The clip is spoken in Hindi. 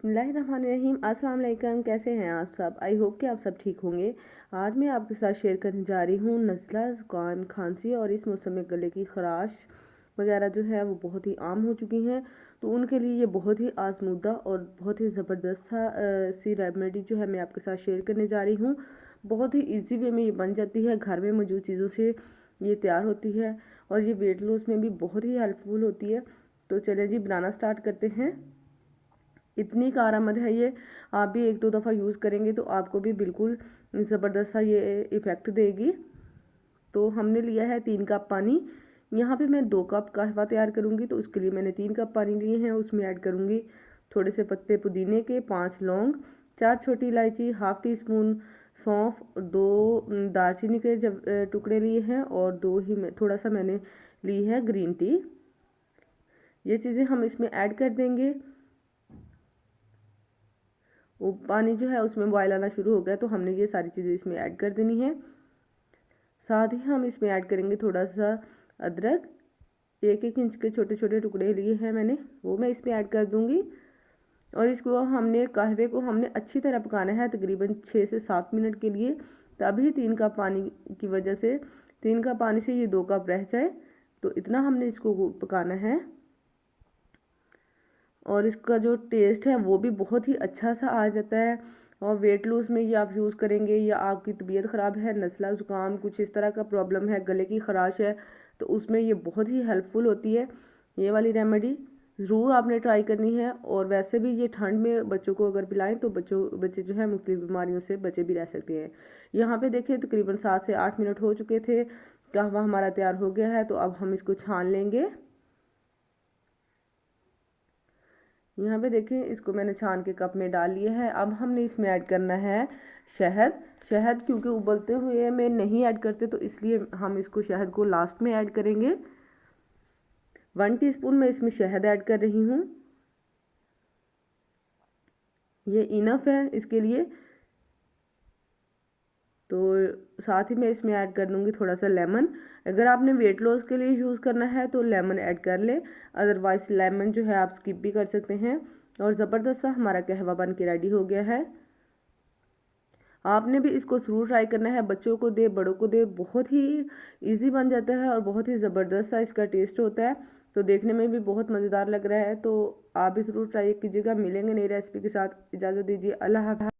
बिस्मिल्लाहिर्रहमानिर्रहीम। अस्सलाम वालेकुम। कैसे हैं आप सब? आई होप कि आप सब ठीक होंगे। आज मैं आपके साथ शेयर करने जा रही हूँ नज़ला, ज़ुकाम, खांसी और इस मौसम में गले की खराश वगैरह जो है वो बहुत ही आम हो चुकी हैं। तो उनके लिए ये बहुत ही आजमूदा और बहुत ही ज़बरदस्त सी रेमेडी जो है मैं आपके साथ शेयर करने जा रही हूँ। बहुत ही ईजी वे में ये बन जाती है, घर में मौजूद चीज़ों से ये तैयार होती है और ये वेट लॉस में भी बहुत ही हेल्पफुल होती है। तो चलिए जी बनाना स्टार्ट करते हैं। इतनी कारआमद है ये, आप भी एक दो दफ़ा यूज़ करेंगे तो आपको भी बिल्कुल ज़बरदस्त सा ये इफ़ेक्ट देगी। तो हमने लिया है 3 कप पानी। यहाँ पे मैं 2 कप कहवा तैयार करूँगी, तो उसके लिए मैंने 3 कप पानी लिए हैं। उसमें ऐड करूँगी थोड़े से पत्ते पुदीने के, 5 लौंग, 4 छोटी इलायची, हाफ़ टी स्पून सौंफ, 2 दालचीनी के जब टुकड़े लिए हैं और 2 ही में थोड़ा सा मैंने ली है ग्रीन टी। ये चीज़ें हम इसमें ऐड कर देंगे। वो पानी जो है उसमें बॉयल आना शुरू हो गया तो हमने ये सारी चीज़ें इसमें ऐड कर देनी है। साथ ही हम इसमें ऐड करेंगे थोड़ा सा अदरक, 1-1 इंच के छोटे छोटे टुकड़े लिए हैं मैंने, वो मैं इसमें ऐड कर दूंगी। और इसको हमने कहवे को हमने अच्छी तरह पकाना है, तकरीबन 6 से 7 मिनट के लिए। तभी 3 कप पानी की वजह से 3 कप पानी से ये 2 कप रह जाए, तो इतना हमने इसको पकाना है। और इसका जो टेस्ट है वो भी बहुत ही अच्छा सा आ जाता है। और वेट लूज में ये आप यूज़ करेंगे, या आपकी तबीयत ख़राब है, नज़ला, ज़ुकाम, कुछ इस तरह का प्रॉब्लम है, गले की खराश है, तो उसमें ये बहुत ही हेल्पफुल होती है। ये वाली रेमेडी ज़रूर आपने ट्राई करनी है। और वैसे भी ये ठंड में बच्चों को अगर पिलाएं तो बच्चे जो है मुख्तलिफ बीमारियों से बचे भी रह सकते हैं। यहाँ पे देखिए तकरीबन 7 से 8 मिनट हो चुके थे, कहवा हमारा तैयार हो गया है। तो अब हम इसको छान लेंगे। यहाँ पे देखिए इसको मैंने छान के कप में डाल लिया है। अब हमने इसमें ऐड करना है शहद। शहद क्योंकि उबलते हुए में नहीं ऐड करते, तो इसलिए हम इसको शहद को लास्ट में ऐड करेंगे। 1 टीस्पून मैं इसमें शहद ऐड कर रही हूँ, ये इनफ है इसके लिए। तो साथ ही मैं इसमें ऐड कर दूंगी थोड़ा सा लेमन। अगर आपने वेट लॉस के लिए यूज़ करना है तो लेमन ऐड कर ले, अदरवाइज लेमन जो है आप स्किप भी कर सकते हैं। और ज़बरदस्त सा हमारा कहवा बन के रेडी हो गया है। आपने भी इसको ज़रूर ट्राई करना है, बच्चों को दे, बड़ों को दे, बहुत ही इजी बन जाता है और बहुत ही ज़बरदस्त सा इसका टेस्ट होता है। तो देखने में भी बहुत मज़ेदार लग रहा है। तो आप भी ज़रूर ट्राई कीजिएगा। मिलेंगे नई रेसिपी के साथ, इजाज़त दीजिए, अल्लाह हाफ़िज़।